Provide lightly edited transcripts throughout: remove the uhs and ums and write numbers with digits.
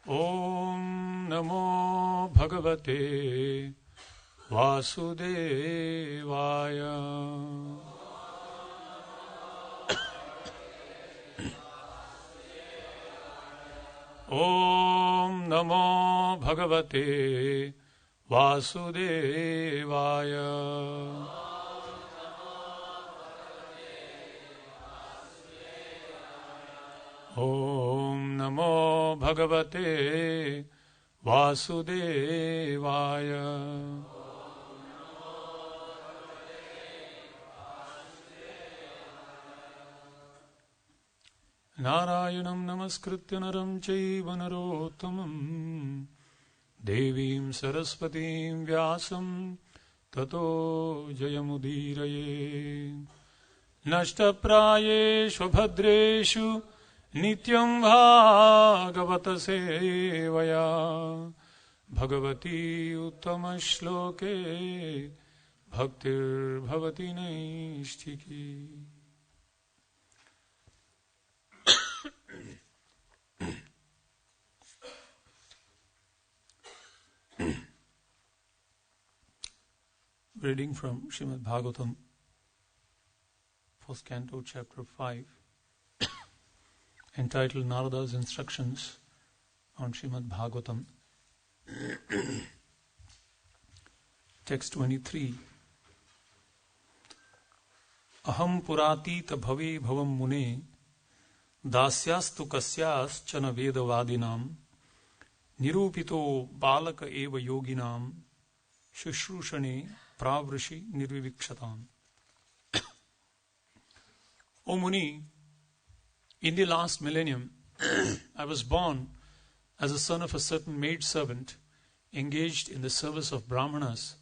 Om Namo Bhagavate Vasudevaya. Om Namo Bhagavate Vasudevaya. Om Namo Bhagavate Vasudevaya. Narayanam namaskritya naram chaiva narottamam Devim saraswatim vyasam tato jayamudiraye. Nashtaprayeshu bhadreshu Nityam bhagavata sevaya Bhagavati uttama shloke Bhaktir bhavati naishtiki. Reading from Srimad Bhagavatam, first canto, chapter 5, entitled Narada's Instructions on Srimad Bhagavatam. Text 23. Aham puratita bhavi bhavam mune dasyastu kasyas chana vedavadinam nirupito balaka eva yoginam shushrushane pravrishi nirvivikshatam. O Muni, in the last millennium, I was born as a son of a certain maidservant engaged in the service of Brahmanas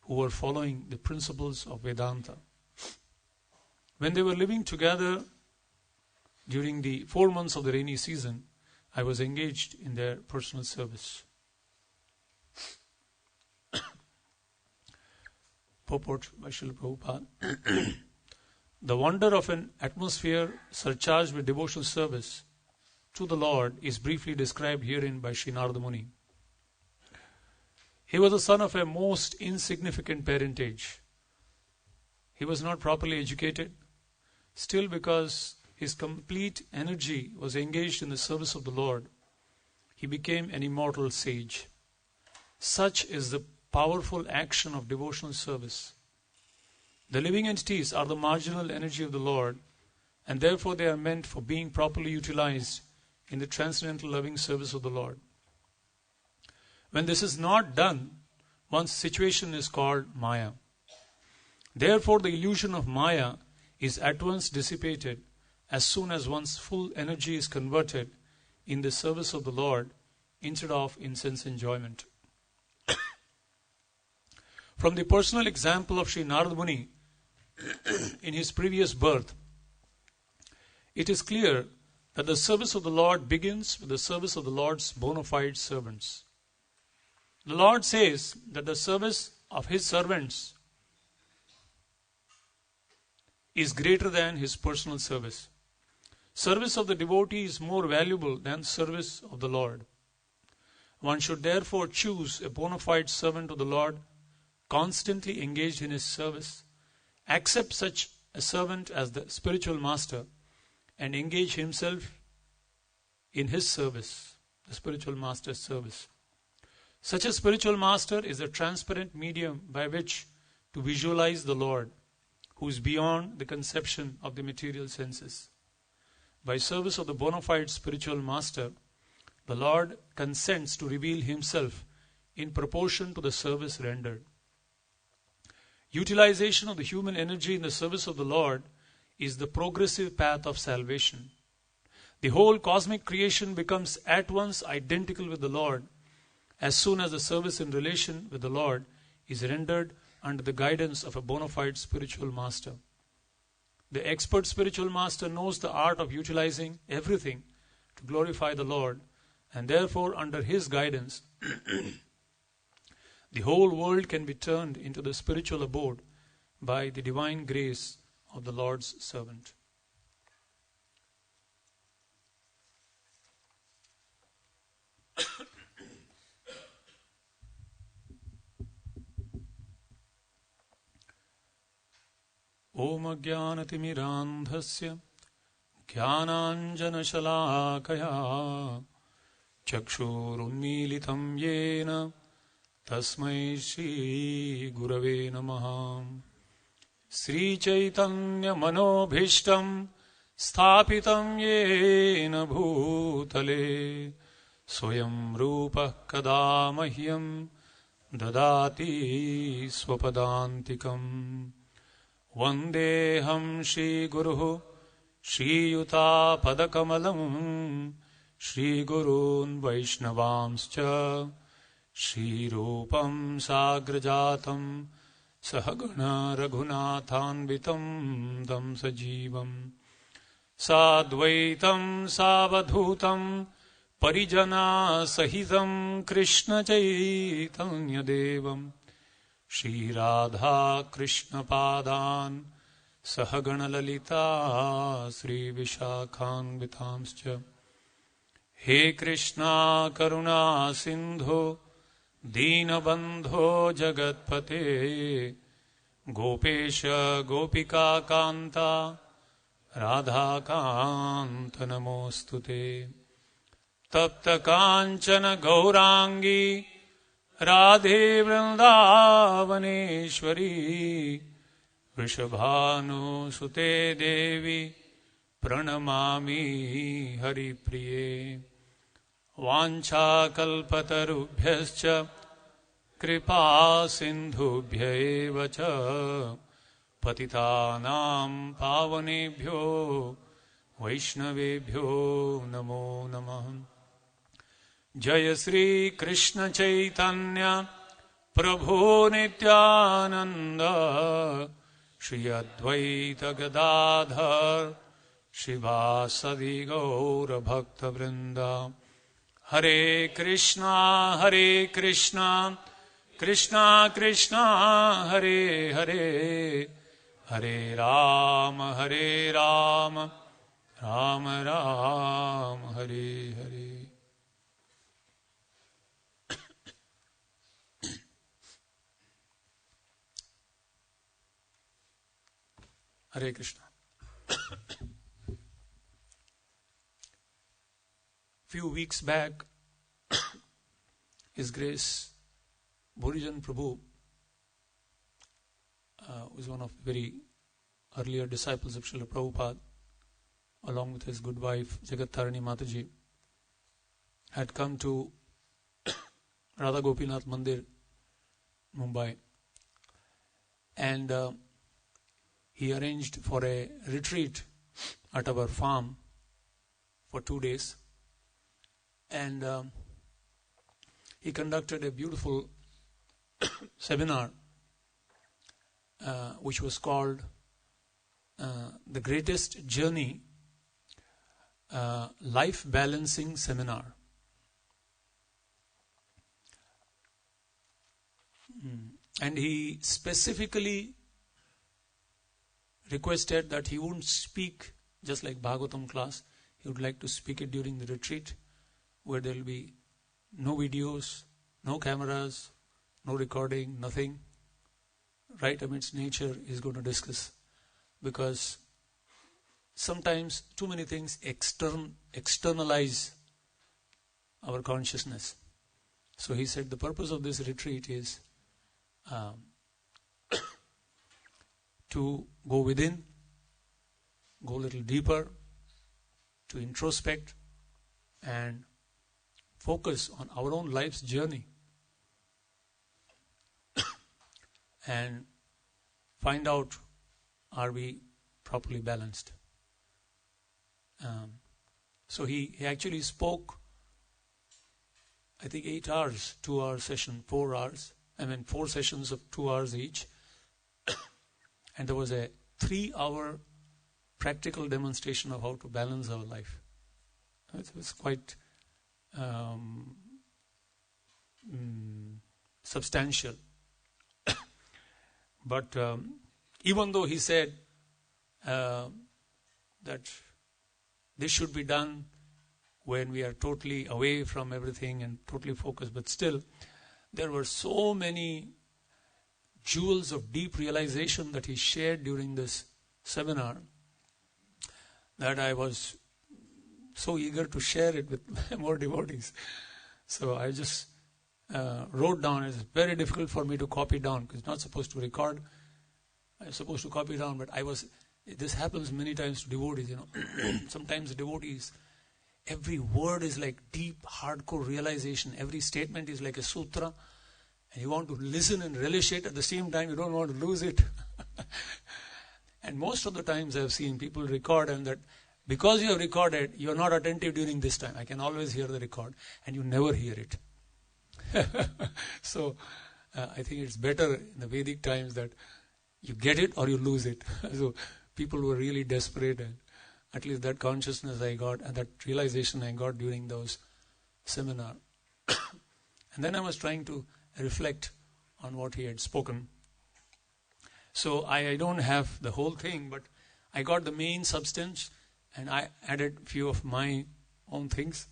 who were following the principles of Vedanta. When they were living together during the 4 months of the rainy season, I was engaged in their personal service. Purport by Srila Prabhupada. The wonder of an atmosphere surcharged with devotional service to the Lord is briefly described herein by Sri Narada Muni. He was the son of a most insignificant parentage. He was not properly educated. Still, because his complete energy was engaged in the service of the Lord, he became an immortal sage. Such is the powerful action of devotional service. The living entities are the marginal energy of the Lord, and therefore they are meant for being properly utilized in the transcendental loving service of the Lord. When this is not done, one's situation is called Maya. Therefore, the illusion of Maya is at once dissipated as soon as one's full energy is converted in the service of the Lord instead of in sense enjoyment. From the personal example of Sri Narada Muni in his previous birth, it is clear that the service of the Lord begins with the service of the Lord's bona fide servants. The Lord says that the service of His servants is greater than His personal service. Service of the devotee is more valuable than service of the Lord. One should therefore choose a bona fide servant of the Lord, constantly engaged in His service, accept such a servant as the spiritual master, and engage himself in his service, the spiritual master's service. Such a spiritual master is a transparent medium by which to visualize the Lord, who is beyond the conception of the material senses. By service of the bona fide spiritual master, the Lord consents to reveal Himself in proportion to the service rendered. Utilization of the human energy in the service of the Lord is the progressive path of salvation. The whole cosmic creation becomes at once identical with the Lord as soon as the service in relation with the Lord is rendered under the guidance of a bona fide spiritual master. The expert spiritual master knows the art of utilizing everything to glorify the Lord, and therefore under his guidance the whole world can be turned into the spiritual abode by the divine grace of the Lord's servant. Om Ajnanatimirandhasya Jnananjanashalakaya Chakshurunmilitam Yena Tasmai Shri Gurave Namaha. Sri Chaitanya Manobhishtam Sthapitam Yena Bhutale Swayam Rupa Kada Mahyam Dadati Swapadantikam. Vandeham Shri Guru Shri Yuta Padakamalam Shri Gurun Vaishnavamscha Shri Rupam Sagrajatam Sahagana Raghunathanvitam Dam Sajivam Sadvaitam Savadhutam Parijana Sahitam Krishna Chaitanya Devam Shri Radha Krishna Padan Sahagana Lalita Sri Vishakhan Vitamscha. He Krishna Karuna Sindhu Deenabandho Jagatpate Gopesha Gopika Kanta Radha Kanta Namostute. Tapta Kanchana Gaurangi Radhe Vrindavaneshwari Vrishabhanu Sute Devi Pranamami Hari Priye. Vancha kalpatarubhyascha kripa sindhubhya eva cha patitanam pavanebhyo vaishnavebhyo namo namah. Jaya Sri Krishna Chaitanya Prabhu Nityananda Shri Advaita Gadadhar Shivasadi Gaura Bhakta Vrinda. Hare Krishna Krishna Krishna Hare Hare Hare Rama Rama Rama Hare Hare. Hare Krishna. Few weeks back, His Grace Bhurijan Prabhu was one of the very earlier disciples of Srila Prabhupada, along with his good wife Jagat Tarini Mataji, had come to Radha Gopinath Mandir, Mumbai, and he arranged for a retreat at our farm for 2 days. And he conducted a beautiful seminar which was called The Greatest Journey Life Balancing Seminar. And he specifically requested that he wouldn't speak just like Bhagavatam class. He would like to speak it during the retreat, where there will be no videos, no cameras, no recording, nothing. Right amidst nature is going to discuss. Because sometimes too many things externalize our consciousness. So he said the purpose of this retreat is to go within, go a little deeper, to introspect and focus on our own life's journey and find out, are we properly balanced? So he actually spoke, I think 8 hours, 2-hour session, 4 hours. 4 sessions of 2 hours each. And there was a 3-hour practical demonstration of how to balance our life. It was quite substantial. But even though he said that this should be done when we are totally away from everything and totally focused, but still there were so many jewels of deep realization that he shared during this seminar that I was so eager to share it with more devotees. So I just wrote down. It's very difficult for me to copy down because it's not supposed to record. I'm supposed to copy down, but this happens many times to devotees, Sometimes devotees, every word is like deep, hardcore realization. Every statement is like a sutra. And you want to listen and relish it. At the same time, you don't want to lose it. And most of the times I've seen people record, and that because you have recorded, you're not attentive during this time. I can always hear the record, and you never hear it. So I think it's better in the Vedic times that you get it or you lose it. So people were really desperate, and at least that consciousness I got and that realization I got during those seminar. And then I was trying to reflect on what he had spoken. So I don't have the whole thing, but I got the main substance and I added a few of my own things,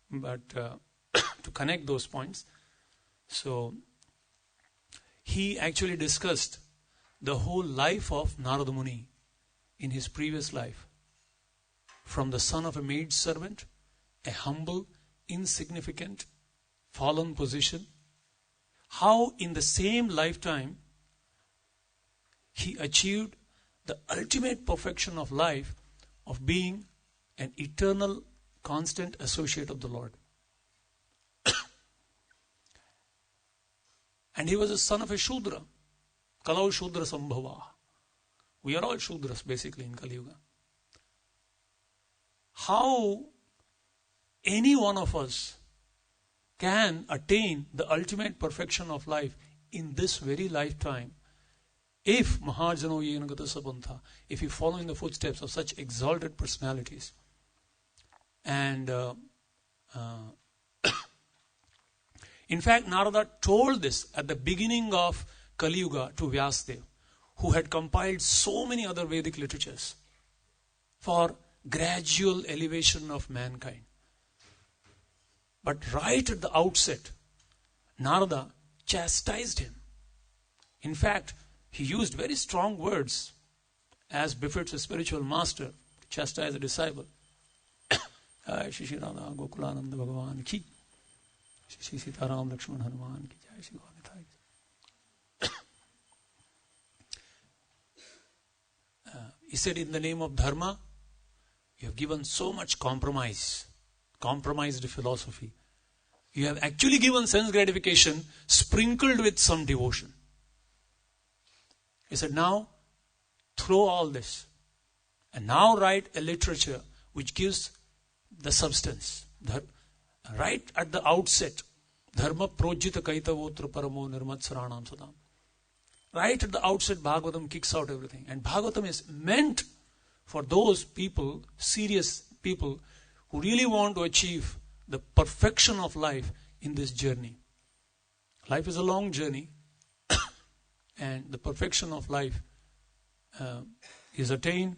but to connect those points. So he actually discussed the whole life of Narada Muni in his previous life. From the son of a maid servant, a humble, insignificant, fallen position, how in the same lifetime he achieved the ultimate perfection of life of being an eternal, constant associate of the Lord. And he was a son of a Shudra. Kalau Shudra Sambhava. We are all Shudras basically in Kali Yuga. How any one of us can attain the ultimate perfection of life in this very lifetime if Mahajano Yena Gata Sabantha, if you follow in the footsteps of such exalted personalities. And in fact, Narada told this at the beginning of Kali Yuga to Vyasadeva, who had compiled so many other Vedic literatures for gradual elevation of mankind. But right at the outset, Narada chastised him. In fact, he used very strong words, as befits a spiritual master, to chastise a disciple. Shri Shri Radha Gopinath Bhagavan ki, Shri Sita Ram Lakshman Hanuman ki, Jai Shri Gopinath. He said, in the name of Dharma, you have given so much compromised philosophy. You have actually given sense gratification sprinkled with some devotion. He said, now throw all this and now write a literature which gives the substance. Right at the outset, Dharma projita kaitavotra paramo nirmat saranam sadam. Right at the outset, Bhagavatam kicks out everything. And Bhagavatam is meant for those people, serious people, who really want to achieve the perfection of life in this journey. Life is a long journey, and the perfection of life is attained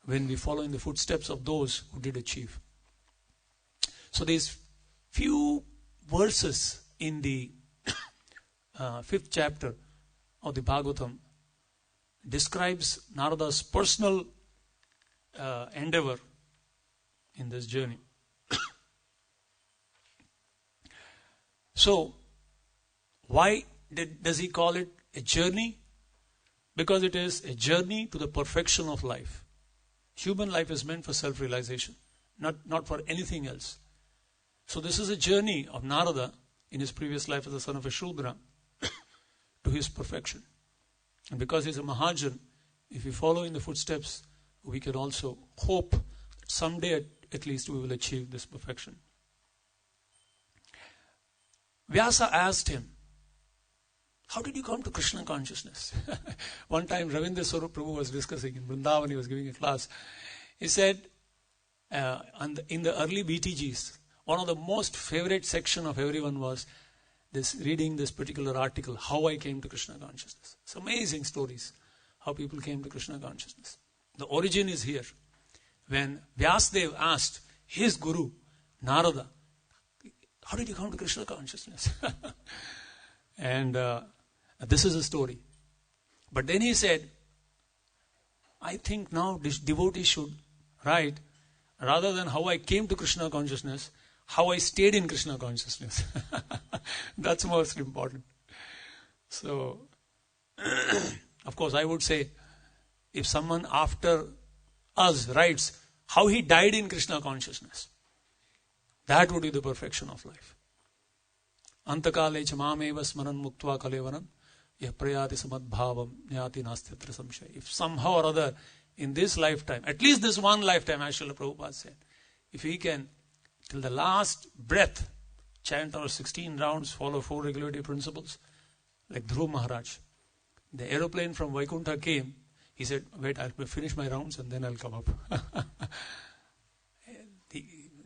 when we follow in the footsteps of those who did achieve. So these few verses in the 5th chapter of the Bhagavatam describes Narada's personal endeavor in this journey. So, why does he call it a journey? Because it is a journey to the perfection of life. Human life is meant for self-realization, not for anything else. So this is a journey of Narada in his previous life as a son of a Shudra to his perfection. And because he's a Mahajan, if we follow in the footsteps, we can also hope that someday at least we will achieve this perfection. Vyasa asked him, how did you come to Krishna consciousness? One time Ravindra Swarup Prabhu was discussing in Vrindavan, he was giving a class. He said, in the early BTGs, one of the most favorite section of everyone was reading this particular article, How I Came to Krishna Consciousness. It's amazing stories, how people came to Krishna consciousness. The origin is here. When Vyasadeva asked his guru, Narada, how did you come to Krishna consciousness? And this is a story. But then he said, I think now this devotee should write, rather than how I came to Krishna consciousness, how I stayed in Krishna consciousness. That's most important. So, of course, I would say, if someone after us writes how he died in Krishna consciousness, that would be the perfection of life. Antakale cha mameva smaran muktva kalevaram yah prayati samadbhavam nyati nastyatra samshaya. If somehow or other in this lifetime, at least this one lifetime, as Srila Prabhupada said, if he can till the last breath chant our 16 rounds, follow 4 regulative principles, like Dhruv Maharaj. The aeroplane from Vaikuntha came, he said, wait, I'll finish my rounds and then I'll come up.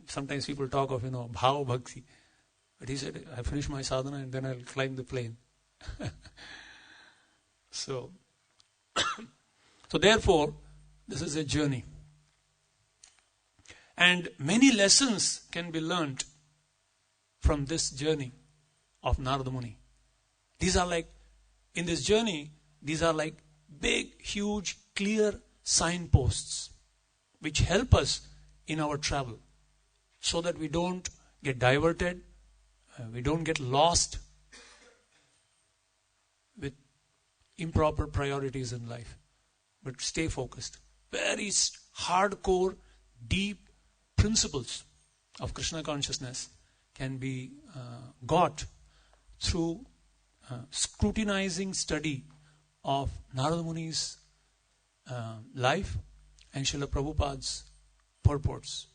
Sometimes people talk of, bhava bhakti. But he said, I finish my sadhana and then I'll climb the plane. So therefore, this is a journey. And many lessons can be learnt from this journey of Narada Muni. These are like, in this journey, these are like big, huge, clear signposts which help us in our travel so that we don't get diverted, we don't get lost with improper priorities in life, but stay focused. Very hardcore, deep principles of Krishna consciousness can be got through scrutinizing study of Narada Muni's life and Srila Prabhupada's purports.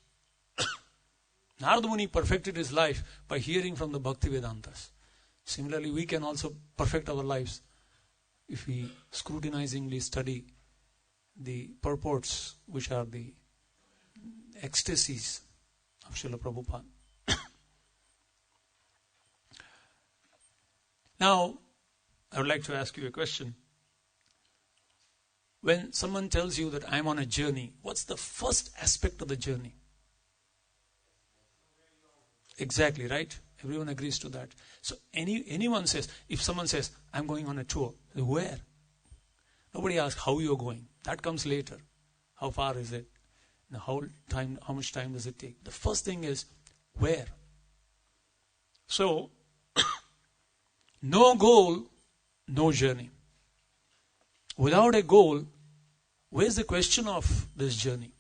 Narada Muni perfected his life by hearing from the Bhakti Vedantas. Similarly, we can also perfect our lives if we scrutinizingly study the purports which are the ecstasies of Srila Prabhupada. Now, I would like to ask you a question. When someone tells you that I'm on a journey, what's the first aspect of the journey? Exactly, right? Everyone agrees to that. So anyone says, if someone says, I'm going on a tour, where? Nobody asks how you're going. That comes later. How far is it? How much time does it take? The first thing is, where? So, no goal, no journey. Without a goal, where's the question of this journey?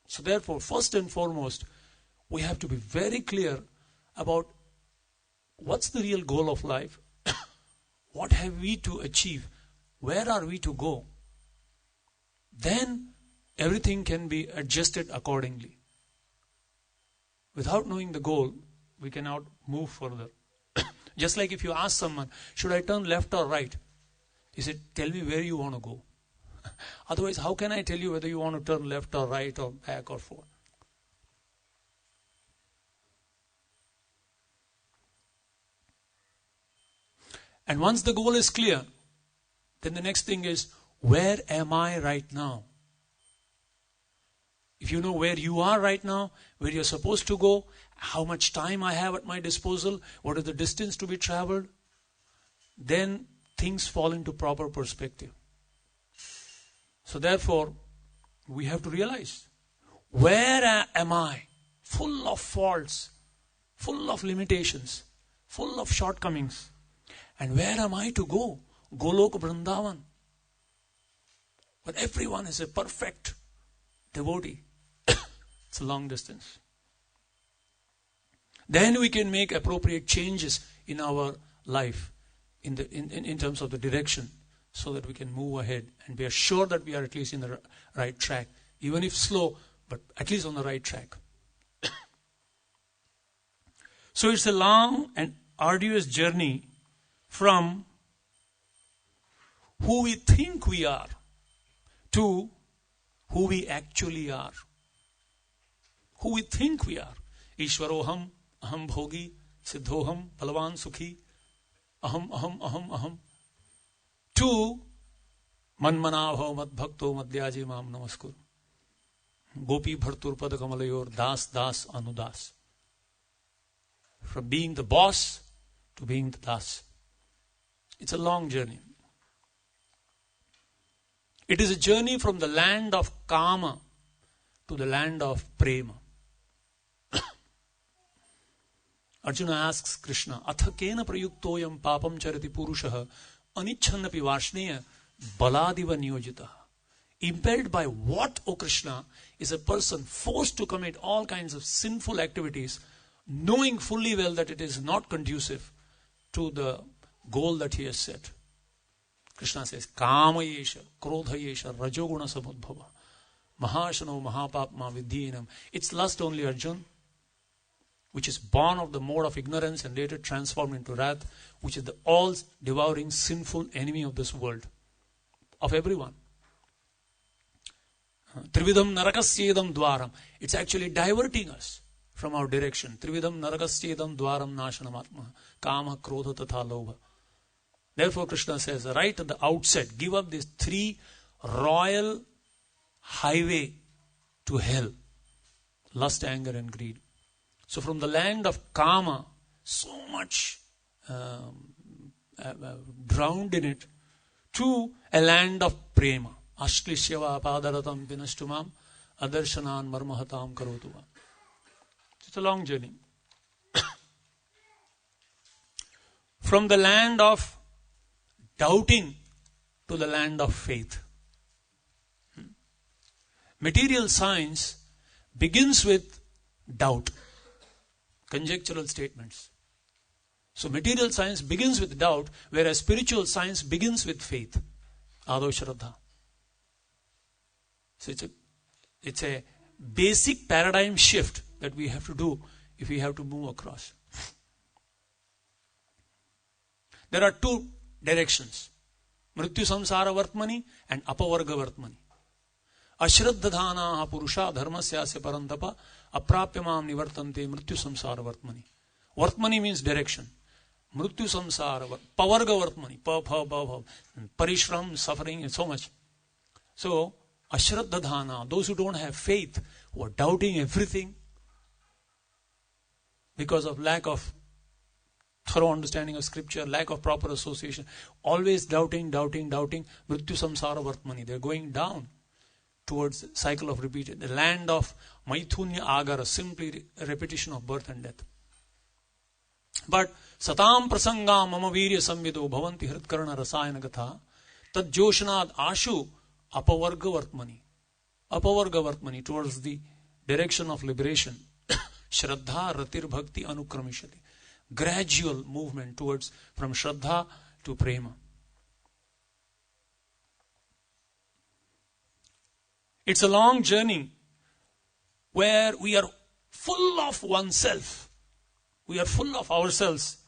So therefore, first and foremost, we have to be very clear about what's the real goal of life, what have we to achieve, where are we to go. Then everything can be adjusted accordingly. Without knowing the goal, we cannot move further. Just like if you ask someone, should I turn left or right? He said, tell me where you want to go. Otherwise, how can I tell you whether you want to turn left or right or back or forward? And once the goal is clear, then the next thing is, where am I right now? If you know where you are right now, where you're supposed to go, how much time I have at my disposal, what is the distance to be traveled, then things fall into proper perspective. So therefore, we have to realize, where am I? Full of faults, full of limitations, full of shortcomings. And where am I to go? Golok Vrindavan. But everyone is a perfect devotee. It's a long distance. Then we can make appropriate changes in our life in terms of the direction, so that we can move ahead and we are sure that we are at least in the right track, even if slow, but at least on the right track. So it's a long and arduous journey from who we think we are to who we actually are. Who we think we are. Ishwaroham, aham bhogi, siddhoham, balavan sukhi, aham, aham, aham, aham. To manmanabhav mad bhakto madhyaji mam namaskur. Gopi bhartur pada kamalayor das das anudas. From being the boss to being the das. It's a long journey. It is a journey from the land of Kama to the land of Prema. Arjuna asks Krishna, Atha kena prayuktoyam papam charati purushaha anichannapi vashneya baladiva niyojitaha. Impelled by what, O Krishna, is a person forced to commit all kinds of sinful activities, knowing fully well that it is not conducive to the goal that he has set. Krishna says, Kama yesha, krodha yesha, rajoguna samudbhava, mahashano mahapapma vidhinam. It's lust only, Arjun, which is born of the mode of ignorance and later transformed into wrath, which is the all-devouring sinful enemy of this world, of everyone. Trividam narakasyedam dwaram. It's actually diverting us from our direction. Trividam narakasyedam dwaram nashanamatma. Kama, krodha, tatha, lobha. Therefore, Krishna says, right at the outset, give up these three royal highway to hell. Lust, anger and greed. So from the land of Kama, so much drowned in it, to a land of Prema. Ashklishyava padaratam vinashtumam adarshanan marmahatam karotuva. It's a long journey. From the land of doubting to the land of faith. Material science begins with doubt. Conjectural statements. So material science begins with doubt, whereas spiritual science begins with faith. Ado Shraddha. So it's a basic paradigm shift that we have to do if we have to move across. There are two directions. Mrityu samsara vartmani and apavarga vartmani. Ashraddhadhana purusha dharmasyasya parantapa aprapyamam nivartante mrityu samsara vartmani. Vartmani means direction. Mrityu samsara, pavarga vartmani, parishram, suffering and so much. So, ashraddhadhana, those who don't have faith, who are doubting everything because of lack of thorough understanding of scripture, lack of proper association, always doubting, mrityu samsara vartmani. They're going down towards the cycle of repeated, the land of maithunya agara, simply repetition of birth and death. But satam prasangam mama virya samvido bhavanti hritkarana rasayana gatha tad joshanad ashu apavarga vartmani towards the direction of liberation. Shraddha ratir bhakti anukramishati. Gradual movement towards from Shraddha to Prema. It's a long journey where we are full of oneself. We are full of ourselves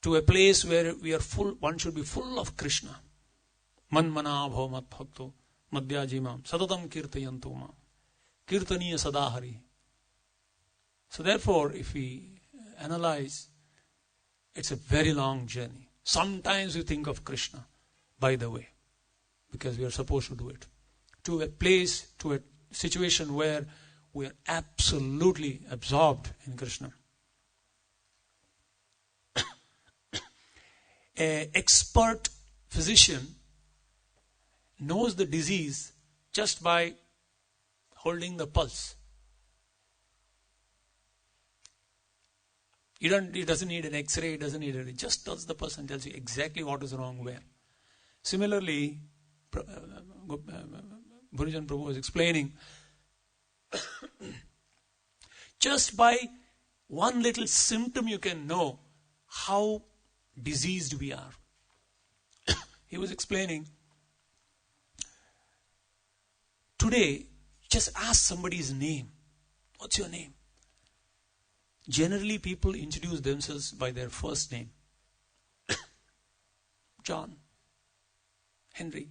to a place where we are full, one should be full of Krishna. Manmana bhav mat bhakto madhyajimam sadatam kirtayanto mam kirtaniya sadahari. So therefore, if we analyze, it's a very long journey. Sometimes we think of Krishna, by the way, because we are supposed to do it. To a place, to a situation where we are absolutely absorbed in Krishna. An expert physician knows the disease just by holding the pulse. He doesn't need an X-ray, he doesn't need it. He just tells the person, tells you exactly what is wrong where. Similarly, Bhurijan Prabhu was explaining, just by one little symptom you can know how diseased we are. He was explaining, today, just ask somebody's name. What's your name? Generally, people introduce themselves by their first name. John, Henry,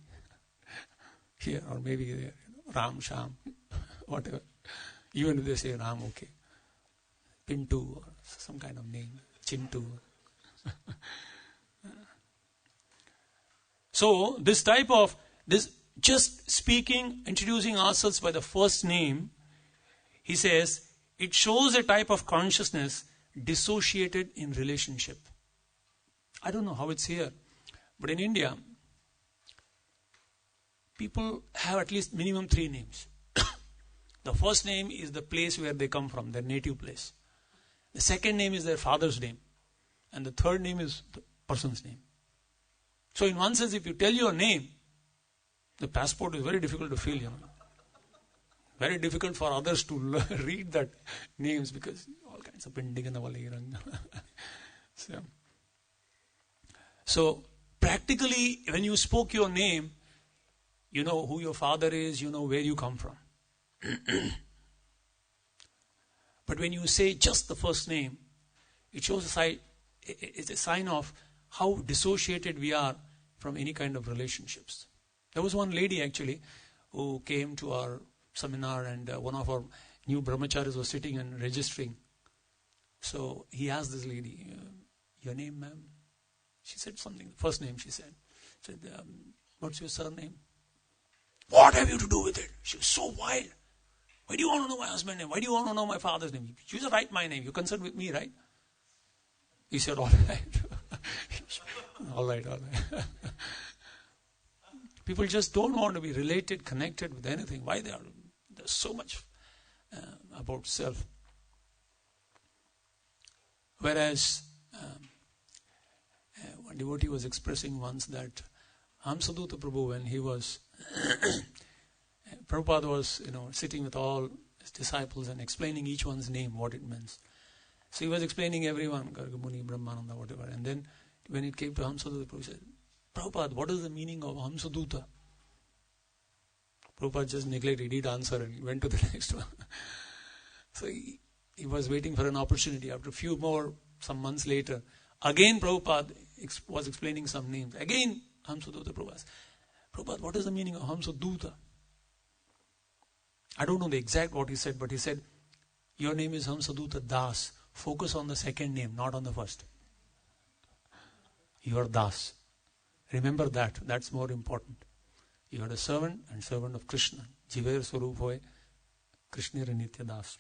here, or maybe there, Ram, Sham, whatever. Even if they say Ram, okay. Pintu, or some kind of name, Chintu. So, this type of, this just speaking, introducing ourselves by the first name, he says, it shows a type of consciousness dissociated in relationship. I don't know how it's here, but in India, people have at least minimum 3 names. The first name is the place where they come from, their native place. The second name is their father's name. And the third name is the person's name. So in one sense, if you tell your name, the passport is very difficult to fill, Very difficult for others to read that names because all kinds of pending in the So practically, when you spoke your name, you know who your father is, you know where you come from. But when you say just the first name, it shows it's a sign of how dissociated we are from any kind of relationships. There was one lady actually who came to our seminar, and one of our new brahmacharis was sitting and registering. So he asked this lady, your name, ma'am? She said something, first name she said. What's your surname? What have you to do with it? She was so wild. Why do you want to know my husband's name? Why do you want to know my father's name? You just write my name. You're concerned with me, right? He said, all right. all right. People just don't want to be related, connected with anything. Why they are? There's so much about self. Whereas one devotee was expressing once that Hamsadutta Prabhu, when he was Prabhupada was, sitting with all his disciples and explaining each one's name, what it means. So he was explaining everyone, Garga Muni, Brahmananda, whatever. And then when it came to Hamsadutta, Prabhu said, Prabhupada, what is the meaning of Hamsadutta? Prabhupada just neglected, he did answer and went to the next one. So he was waiting for an opportunity. After a few more, some months later, again Prabhupada was explaining some names. Again Hamsadutta Prabhu asked, Prabhupada, what is the meaning of Hamsadutta? I don't know the exact what he said, but he said, your name is Hamsadutta Das. Focus on the second name, not on the first. You are Das. Remember that. That's more important. You are a servant and servant of Krishna. Jivair Swarup hoy, Krishna Nitya Das.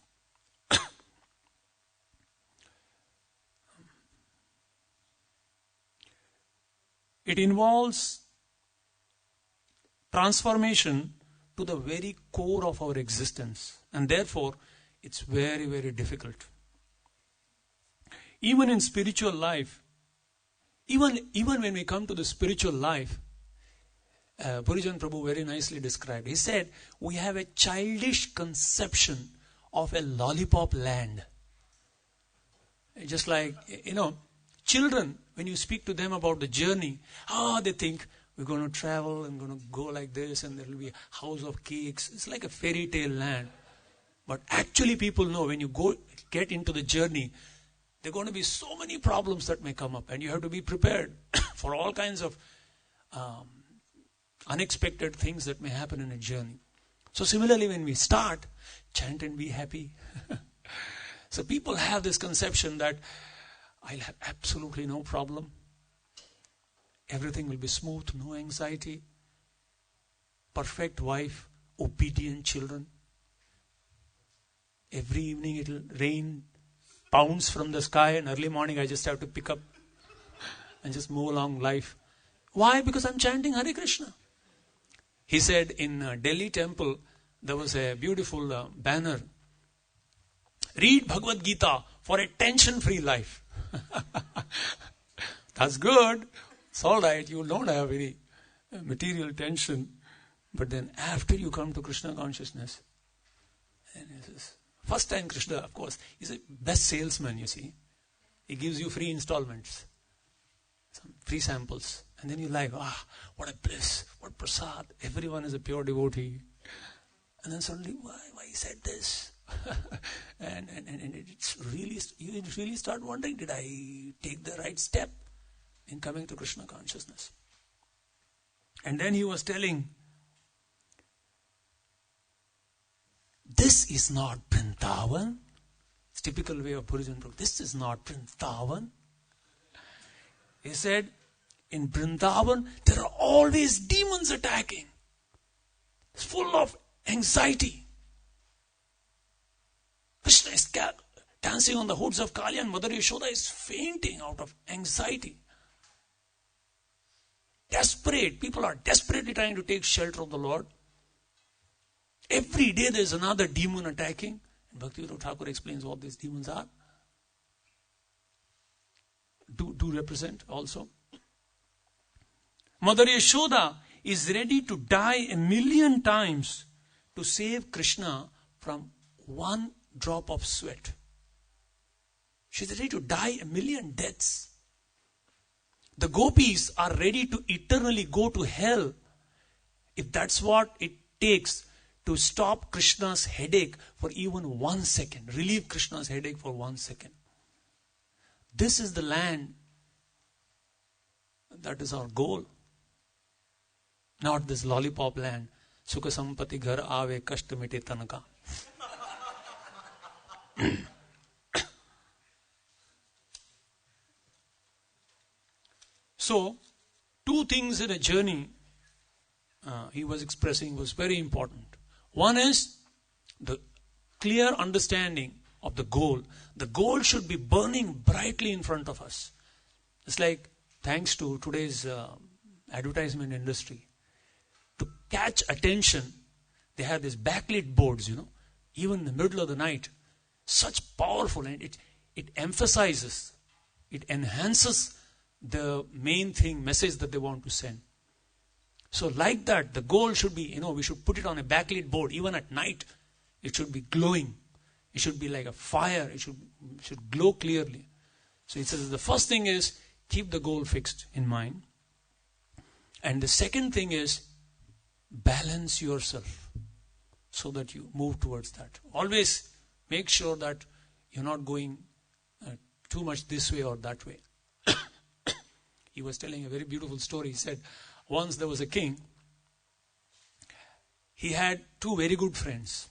It involves transformation to the very core of our existence. And therefore, it's very, very difficult. Even in spiritual life, even when we come to the spiritual life, Purijan Prabhu very nicely described. He said, we have a childish conception of a lollipop land. Just like, children, when you speak to them about the journey, they think, we're going to travel and going to go like this and there will be a house of cakes. It's like a fairy tale land. But actually people know when you get into the journey, there are going to be so many problems that may come up and you have to be prepared for all kinds of unexpected things that may happen in a journey. So similarly, when we start, chant and be happy. So people have this conception that I'll have absolutely no problem. Everything will be smooth, no anxiety. Perfect wife, obedient children. Every evening it will rain pounds from the sky and early morning I just have to pick up and just move along life. Why? Because I'm chanting Hare Krishna. He said in Delhi temple, there was a beautiful banner. Read Bhagavad Gita for a tension-free life. That's good. It's all right. You don't have any material tension. But then after you come to Krishna consciousness, and first time Krishna, of course, is a best salesman, you see. He gives you free installments, some free samples. And then you're like, what a bliss, what prasad. Everyone is a pure devotee. And then suddenly, why he said this? and it's really, you really start wondering, did I take the right step in coming to Krishna consciousness? And then he was telling, this is not Vrindavan. It's typical way of Purijan Prabhu. This is not Vrindavan. He said, in Vrindavan, there are always demons attacking. It's full of anxiety. Krishna is dancing on the hoods of Kali and Mother Yashoda is fainting out of anxiety. Desperate. People are desperately trying to take shelter of the Lord. Every day there's another demon attacking. Bhaktivinoda Thakur explains what these demons are. Do represent also. Mother Yashoda is ready to die 1,000,000 times to save Krishna from one drop of sweat. She's ready to die 1,000,000 deaths. The gopis are ready to eternally go to hell if that's what it takes to stop Krishna's headache for even 1 second. Relieve Krishna's headache for 1 second. This is the land that is our goal. Not this lollipop land. Sukha sampati ghar aave kashta mite tanaka. So, two things in a journey he was expressing was very important. One is the clear understanding of the goal. The goal should be burning brightly in front of us. It's like, thanks to today's advertisement industry, to catch attention, they have these backlit boards, even in the middle of the night. Such powerful, and it emphasizes, it enhances the main thing, message that they want to send. So like that, the goal should be, we should put it on a backlit board. Even at night, it should be glowing. It should be like a fire. It should glow clearly. So it says the first thing is, keep the goal fixed in mind. And the second thing is, balance yourself so that you move towards that. Always make sure that you're not going too much this way or that way. He was telling a very beautiful story. He said, once there was a king. He had two very good friends.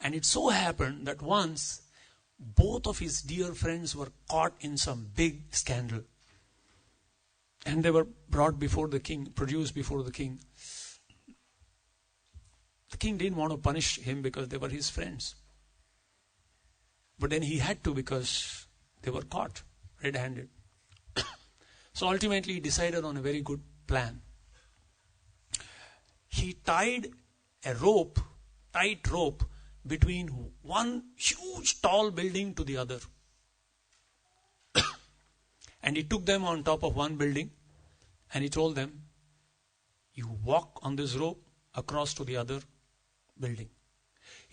And it so happened that once, both of his dear friends were caught in some big scandal. And they were brought before the king, produced before the king. The king didn't want to punish him because they were his friends. But then he had to because they were caught red-handed. So ultimately he decided on a very good plan. He tied a tight rope between one huge tall building to the other. And he took them on top of one building and he told them, you walk on this rope across to the other building.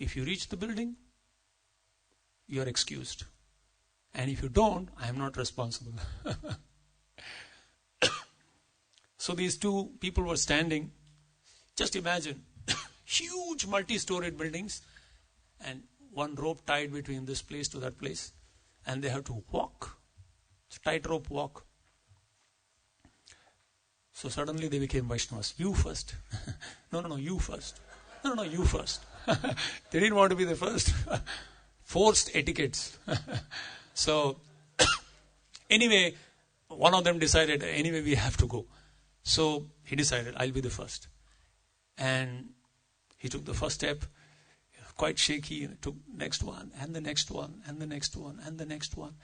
If you reach the building, you are excused. And if you don't, I am not responsible. So these two people were standing. Just imagine, huge multi-storied buildings and one rope tied between this place to that place. And they have to walk. It's a tightrope walk. So suddenly they became Vaishnavas. You first. No, you first. No, you first. They didn't want to be the first. Forced etiquettes. So, anyway, one of them decided, anyway, we have to go. So, he decided, I'll be the first. And he took the first step, quite shaky, and took next one, and the next one, and the next one, and the next one.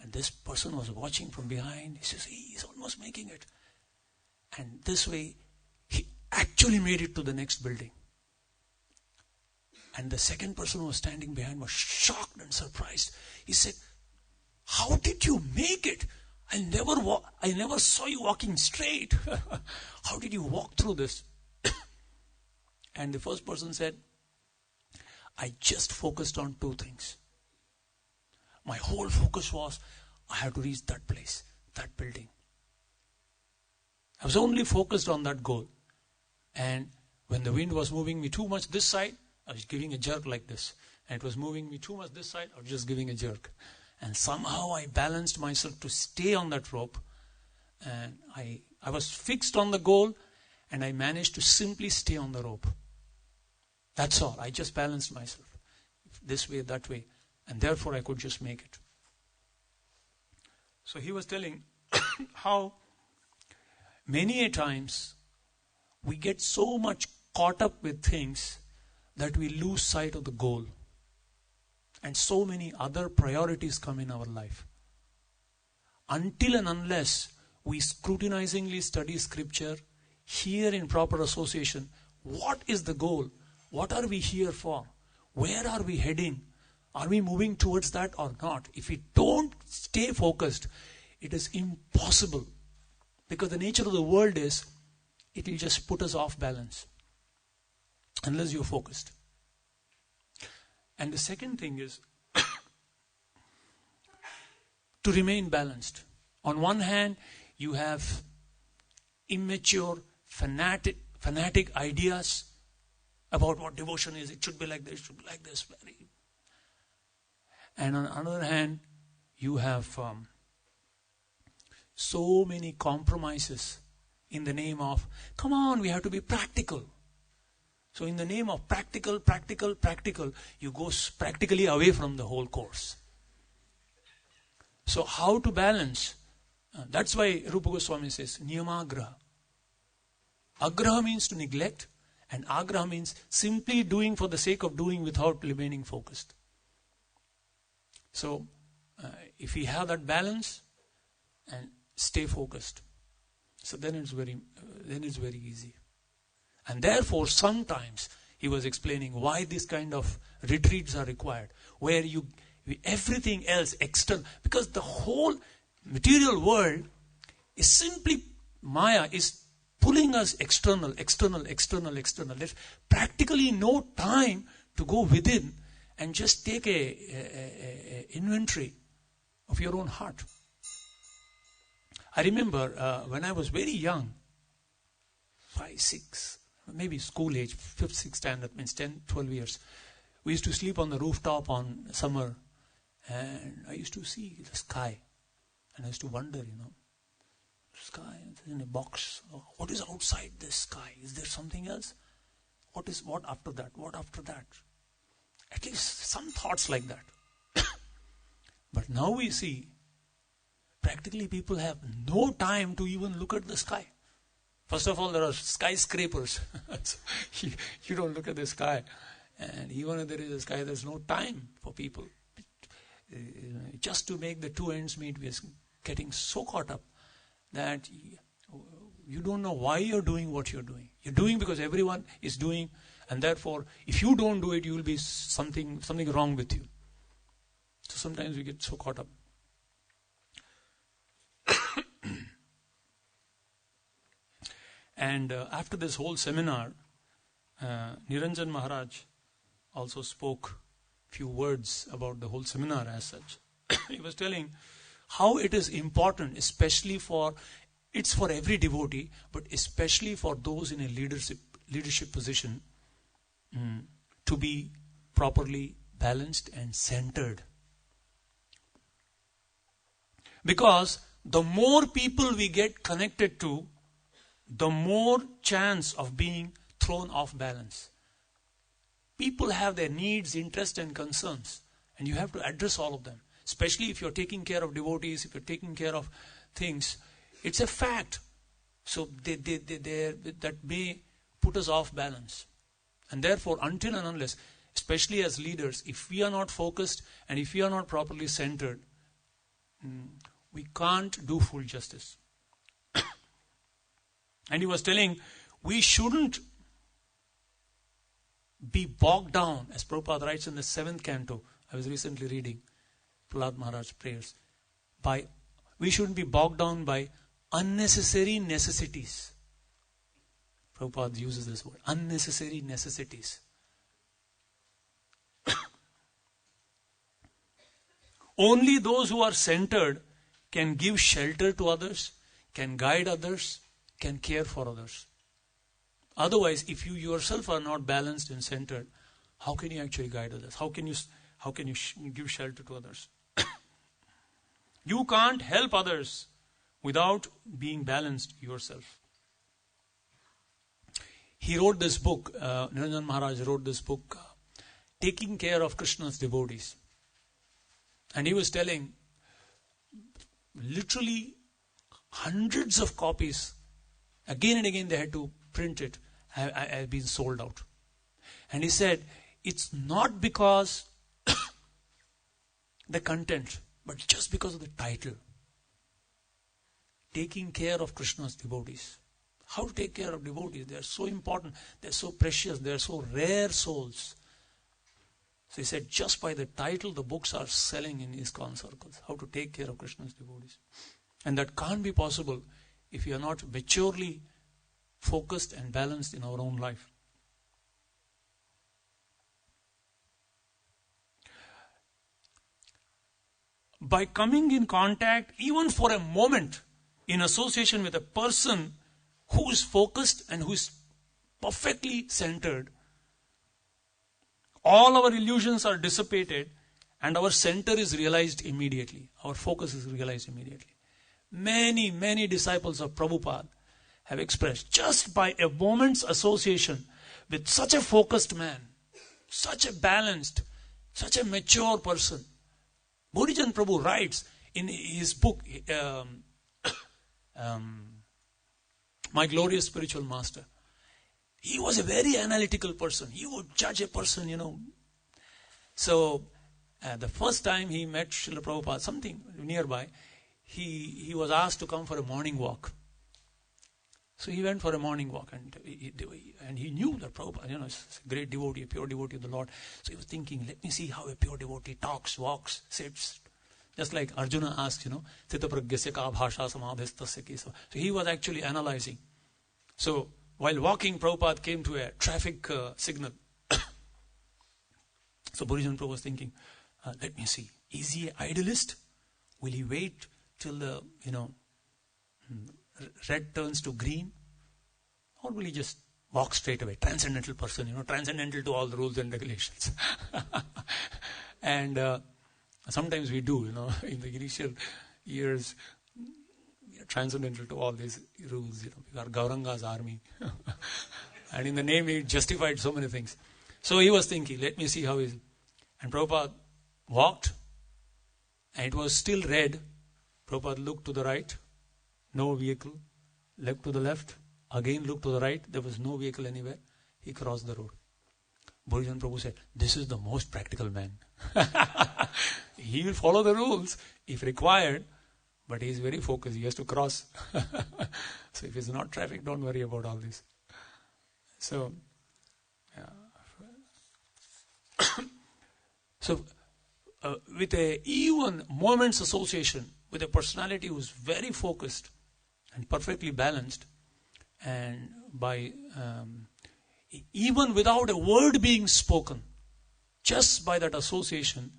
And this person was watching from behind. He says, he's almost making it. And this way, he actually made it to the next building. And the second person who was standing behind was shocked and surprised. He said, how did you make it? I never saw you walking straight. How did you walk through this? And the first person said, I just focused on two things. My whole focus was, I have to reach that place, that building. I was only focused on that goal. And when the wind was moving me too much this side, I was giving a jerk like this. And it was moving me too much this side, I was just giving a jerk. And somehow I balanced myself to stay on that rope. And I was fixed on the goal, and I managed to simply stay on the rope. That's all. I just balanced myself. This way, that way. And therefore I could just make it. So he was telling how many a times we get so much caught up with things that we lose sight of the goal. And so many other priorities come in our life. Until and unless we scrutinizingly study scripture, hear in proper association. What is the goal? What are we here for? Where are we heading? Are we moving towards that or not? If we don't stay focused, it is impossible. Because the nature of the world is, it will just put us off balance. Unless you're focused. And the second thing is, to remain balanced. On one hand, you have immature, fanatic ideas about what devotion is. It should be like this, it should be like this. And on the other hand, you have so many compromises in the name of, come on, we have to be practical. So in the name of practical, you go practically away from the whole course. So how to balance? That's why Rupa Goswami says, Niyamagraha. Agraha means to neglect, and agraha means simply doing for the sake of doing without remaining focused. So if we have that balance and stay focused, so then it's very easy. And therefore, sometimes he was explaining why this kind of retreats are required, where everything else external, because the whole material world is simply Maya is pulling us external. There's practically no time to go within and just take a inventory of your own heart. I remember when I was very young, 5, 6, maybe school age, 5th, 6th standard, means 10, 12 years. We used to sleep on the rooftop on summer, and I used to see the sky, and I used to wonder, sky in a box. What is outside this sky? Is there something else? What after that? What after that? At least some thoughts like that. But now we see, practically people have no time to even look at the sky. First of all, there are skyscrapers. You don't look at the sky. And even if there is a sky, there's no time for people. Just to make the two ends meet, we are getting so caught up that you don't know why you're doing what you're doing. You're doing because everyone is doing, and therefore, if you don't do it, you will be something wrong with you. So sometimes we get so caught up. And after this whole seminar, Niranjan Maharaj also spoke few words about the whole seminar as such. He was telling how it is important, especially it's for every devotee, but especially for those in a leadership position, to be properly balanced and centered. Because the more people we get connected to, the more chance of being thrown off balance. People have their needs, interests and concerns, and you have to address all of them. Especially if you're taking care of devotees, if you're taking care of things, it's a fact. So that may put us off balance. And therefore, until and unless, especially as leaders, if we are not focused and if we are not properly centered, we can't do full justice. And he was telling, we shouldn't be bogged down, as Prabhupada writes in the 7th canto. I was recently reading Prahlad Maharaj's prayers. We shouldn't be bogged down by unnecessary necessities. Prabhupada uses this word, unnecessary necessities. Only those who are centered can give shelter to others, can guide others, can care for others. Otherwise, if you yourself are not balanced and centered, how can you actually guide others? How can you give shelter to others? You can't help others without being balanced yourself. He wrote this book, Niranjan Maharaj wrote this book, Taking Care of Krishna's Devotees. And he was telling, literally hundreds of copies, again and again they had to print it, have been sold out. And he said, it's not because the content, but just because of the title. taking care of Krishna's devotees. How to take care of devotees? They are so important, they are so precious, they are so rare souls. So he said, just by the title, the books are selling in ISKCON circles. How to take care of Krishna's devotees. And that can't be possible if we are not maturely focused and balanced in our own life. By coming in contact, even for a moment, in association with a person who is focused and who is perfectly centered, all our illusions are dissipated and our center is realized immediately. Our focus is realized immediately. Many, many disciples of Prabhupada have expressed, just by a moment's association with such a focused man, such a balanced, such a mature person. Bodhijan Prabhu writes in his book, My Glorious Spiritual Master, he was a very analytical person. He would judge a person, So, the first time he met Srila Prabhupada, something nearby, he was asked to come for a morning walk. So he went for a morning walk, and he knew that Prabhupada, is a great devotee, a pure devotee of the Lord. So he was thinking, let me see how a pure devotee talks, walks, sits. Just like Arjuna asked, Sita pragyasya ka bhasha samadhistasya ki. So he was actually analyzing. So while walking, Prabhupada came to a traffic signal. So Bodhijan Prabhu was thinking, let me see, is he an idealist? Will he wait till the, red turns to green? Or will he just walk straight away? Transcendental person, transcendental to all the rules and regulations. And sometimes we do, in the initial years, we are transcendental to all these rules. We are Gauranga's army. And in the name, he justified so many things. So he was thinking, let me see how is. And Prabhupada walked, and it was still red. Prabhupada looked to the right, no vehicle. Looked to the left, again looked to the right, there was no vehicle anywhere. He crossed the road. Bodhijan Prabhu said, this is the most practical man. He will follow the rules if required, but he is very focused. He has to cross. So if it's not traffic, don't worry about all this. So, with a even moment's association with a personality who is very focused and perfectly balanced, and by even without a word being spoken, just by that association,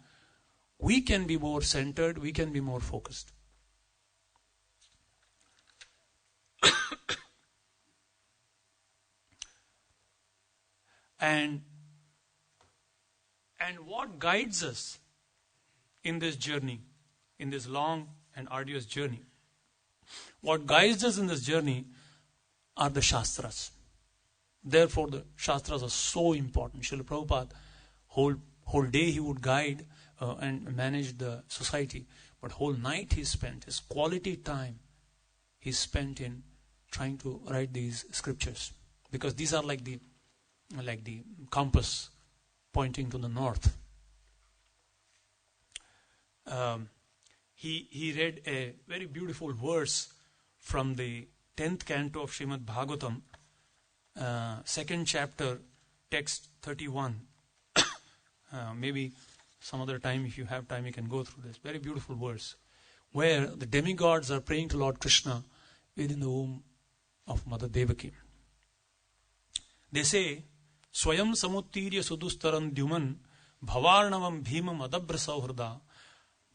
we can be more centered, we can be more focused. And what guides us in this journey, in this long and arduous journey? What guides us in this journey are the Shastras. Therefore, the Shastras are so important. Srila Prabhupada, whole day he would guide and manage the society, but whole night he spent, his quality time he spent in trying to write these scriptures, because these are like the compass pointing to the north. He read a very beautiful verse from the 10th canto of Srimad Bhagavatam, 2nd chapter, text 31. Maybe some other time, if you have time, you can go through this. Very beautiful verse, where the demigods are praying to Lord Krishna within the womb of Mother Devaki. They say, Swayam samuttirya sudustaran dyuman bhavarnavam bhimam adabra sauhrada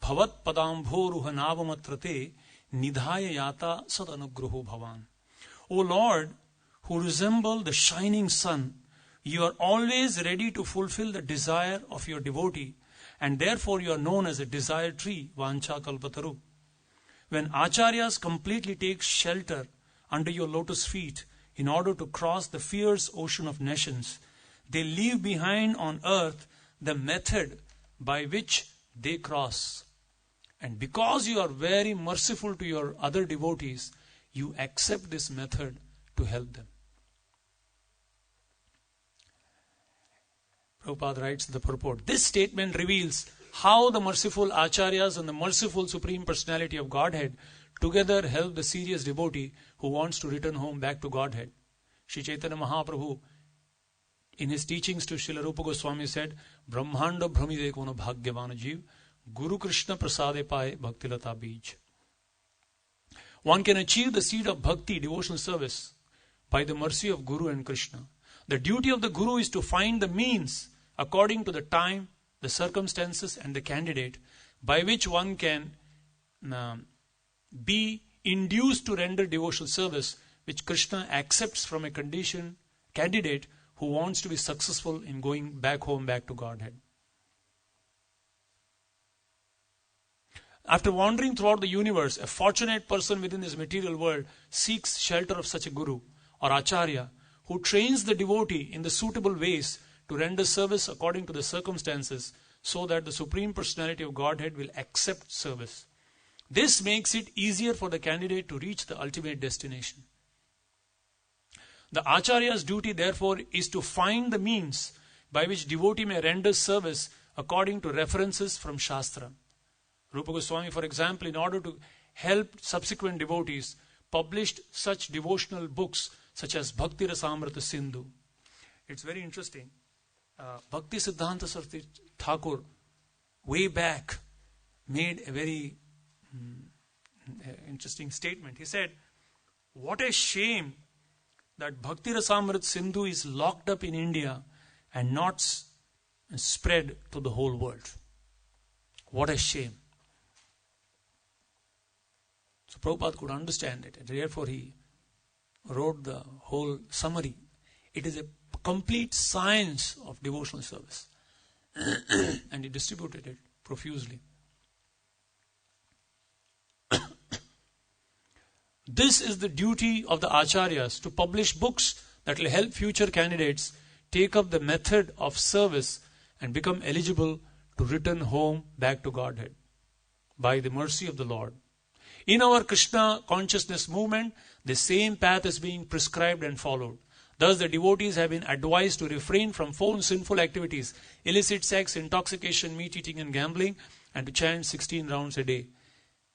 bhavat padambhoruha navamatrate nidhaya yata sad anugruho bhavan. O Lord, who resemble the shining sun, you are always ready to fulfill the desire of your devotee, and therefore you are known as a desire tree, Vancha Kalpataru. When acharyas completely take shelter under your lotus feet in order to cross the fierce ocean of nations, they leave behind on earth the method by which they cross. And because you are very merciful to your other devotees, you accept this method to help them. Prabhupada writes in the purport, this statement reveals how the merciful Acharyas and the merciful Supreme Personality of Godhead together help the serious devotee who wants to return home back to Godhead. Sri Chaitanya Mahaprabhu, in his teachings to Srila Rupa Goswami, said, Brahmanda Brahmide Kono Bhagyavana Jeev, Guru Krishna Prasade Paye Bhaktilata Bij. One can achieve the seed of bhakti, devotional service, by the mercy of Guru and Krishna. The duty of the Guru is to find the means, according to the time, the circumstances, and the candidate, by which one can be induced to render devotional service, which Krishna accepts from a candidate who wants to be successful in going back home, back to Godhead. After wandering throughout the universe, a fortunate person within this material world seeks shelter of such a guru or acharya who trains the devotee in the suitable ways to render service according to the circumstances, so that the Supreme Personality of Godhead will accept service. This makes it easier for the candidate to reach the ultimate destination. The acharya's duty, therefore, is to find the means by which devotee may render service according to references from Shastra. Rupa Goswami, for example, in order to help subsequent devotees, published such devotional books such as Bhakti Rasamrita Sindhu. It's very interesting. Bhakti Siddhanta Saraswati Thakur, way back, made a very interesting statement. He said, what a shame that Bhakti Rasamrita Sindhu is locked up in India and not spread to the whole world. What a shame. So Prabhupada could understand it, and therefore he wrote the whole summary. It is a complete science of devotional service. And he distributed it profusely. This is the duty of the acharyas, to publish books that will help future candidates take up the method of service and become eligible to return home back to Godhead by the mercy of the Lord. In our Krishna consciousness movement, the same path is being prescribed and followed. Thus, the devotees have been advised to refrain from 4 sinful activities: illicit sex, intoxication, meat eating and gambling, and to chant 16 rounds a day.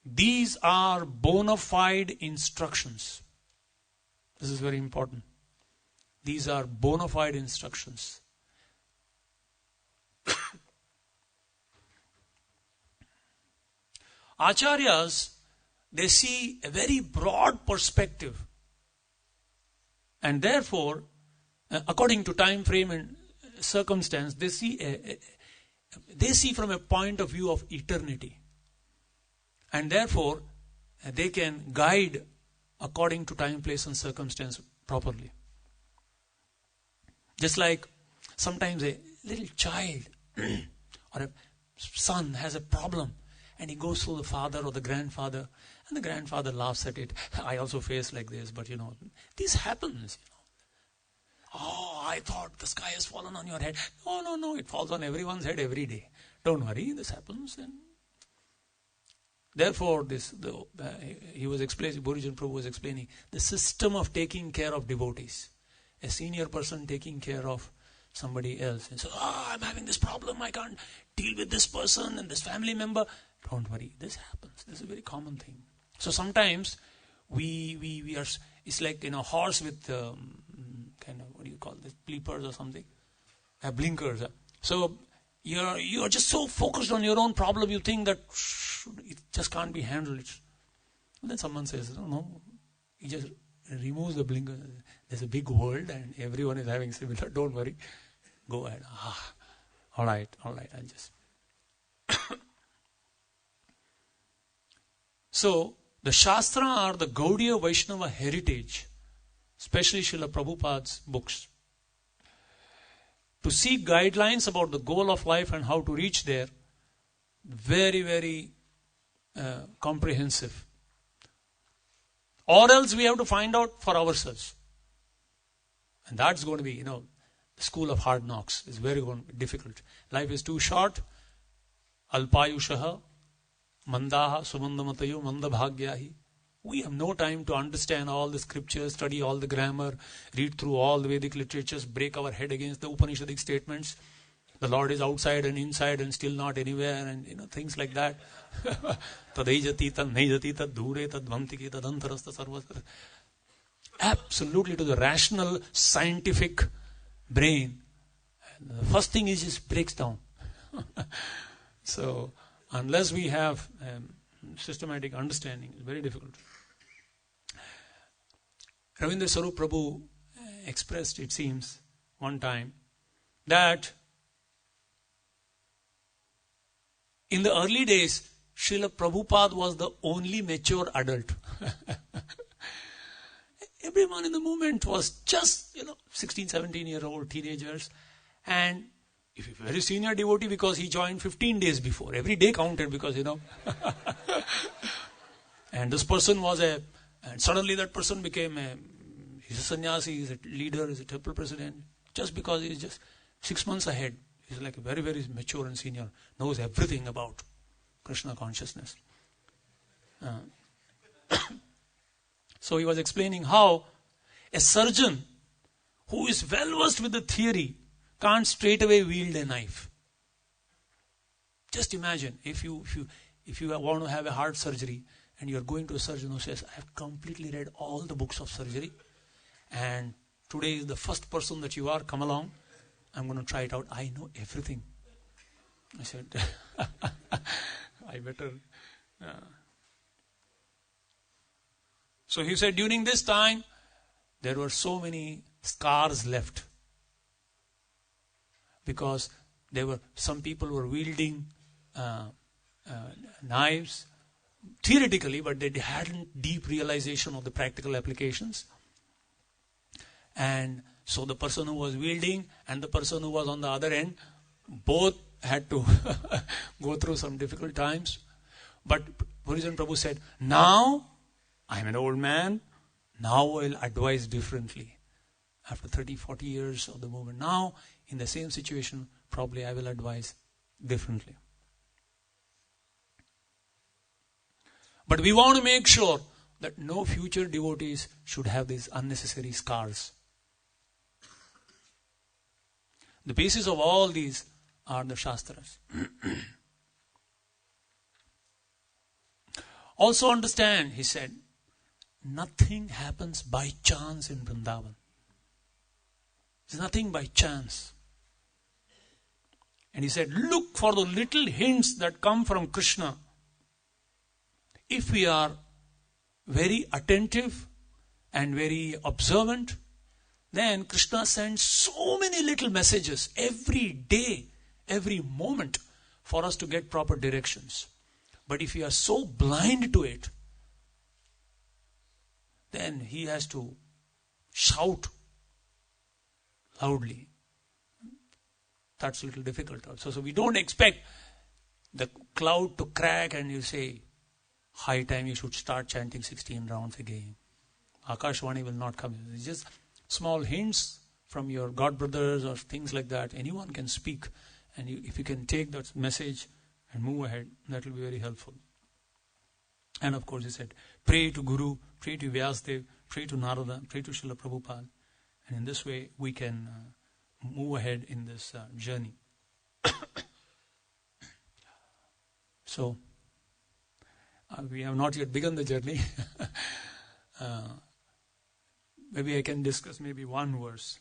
These are bona fide instructions. This is very important. These are bona fide instructions. Acharyas, they see a very broad perspective. And therefore, according to time frame and circumstance, they see from a point of view of eternity. And therefore, they can guide according to time, place and circumstance properly. Just like sometimes a little child or a son has a problem, and he goes to the father or the grandfather, and the grandfather laughs at it. I also face like this, but this happens. Oh, I thought the sky has fallen on your head. No, it falls on everyone's head every day. Don't worry, this happens. And therefore, he was explaining, Burijan Prabhu was explaining the system of taking care of devotees. A senior person taking care of somebody else. And so, I'm having this problem, I can't deal with this person and this family member. Don't worry, this happens. This is a very common thing. So sometimes we are, it's like a horse with kind of, what do you call this, bleepers or something? Blinkers. So you're just so focused on your own problem, you think that it just can't be handled. And then someone says, no, he just removes the blinker. There's a big world and everyone is having similar. Don't worry, go ahead. All right, I'll just. So, the Shastra are the Gaudiya Vaishnava heritage, especially Srila Prabhupada's books. To seek guidelines about the goal of life and how to reach there, very, very comprehensive. Or else we have to find out for ourselves. And that's going to be, the school of hard knocks. It's very difficult. Life is too short. Alpayushaha. Mandaha sumandamatayu mandabhagyahi. We have no time to understand all the scriptures, study all the grammar, read through all the Vedic literatures, break our head against the Upanishadic statements. the Lord is outside and inside and still not anywhere, and things like that. Tadaijati tad naijati tad dure tad vantiki tad antarasta sarva. Absolutely, to the rational, scientific brain, the first thing is just breaks down. So, unless we have systematic understanding, it's very difficult. Ravindra Sarup Prabhu expressed, it seems, one time, that in the early days, Srila Prabhupada was the only mature adult. Everyone in the movement was just, 16, 17-year-old teenagers. And if you're a very senior devotee, because he joined 15 days before. Every day counted because, And this person was and suddenly that person became he's a sannyasi, he's a leader, he's a temple president. Just because he's just 6 months ahead. He's like a very, very mature and senior. Knows everything about Krishna consciousness. So he was explaining how a surgeon who is well versed with the theory can't straight away wield a knife. Just imagine if you want to have a heart surgery and you're going to a surgeon who says, I have completely read all the books of surgery, and today is the first person that you are, come along, I'm going to try it out. I know everything. I said, I better. So he said, during this time, there were so many scars left. Because some people were wielding knives, theoretically, but they hadn't deep realization of the practical applications. And so the person who was wielding and the person who was on the other end, both had to go through some difficult times. But Purijan Prabhu said, now I'm an old man, now I'll advise differently. After 30, 40 years of the movement, now in the same situation, probably I will advise differently. But we want to make sure that no future devotees should have these unnecessary scars. The basis of all these are the Shastras. Also understand, he said, nothing happens by chance in Vrindavan. It's nothing by chance. And he said, look for the little hints that come from Krishna. If we are very attentive and very observant, then Krishna sends so many little messages every day, every moment, for us to get proper directions. But if we are so blind to it, then he has to shout loudly. That's a little difficult also. So we don't expect the cloud to crack and you say, high time you should start chanting 16 rounds again. Akashvani will not come. It's just small hints from your God brothers or things like that. Anyone can speak. And if you can take that message and move ahead, that will be very helpful. And of course he said, pray to Guru, pray to Vyasdev, pray to Narada, pray to Srila Prabhupada. And in this way we can move ahead in this journey. So, we have not yet begun the journey. Maybe I can discuss maybe one verse.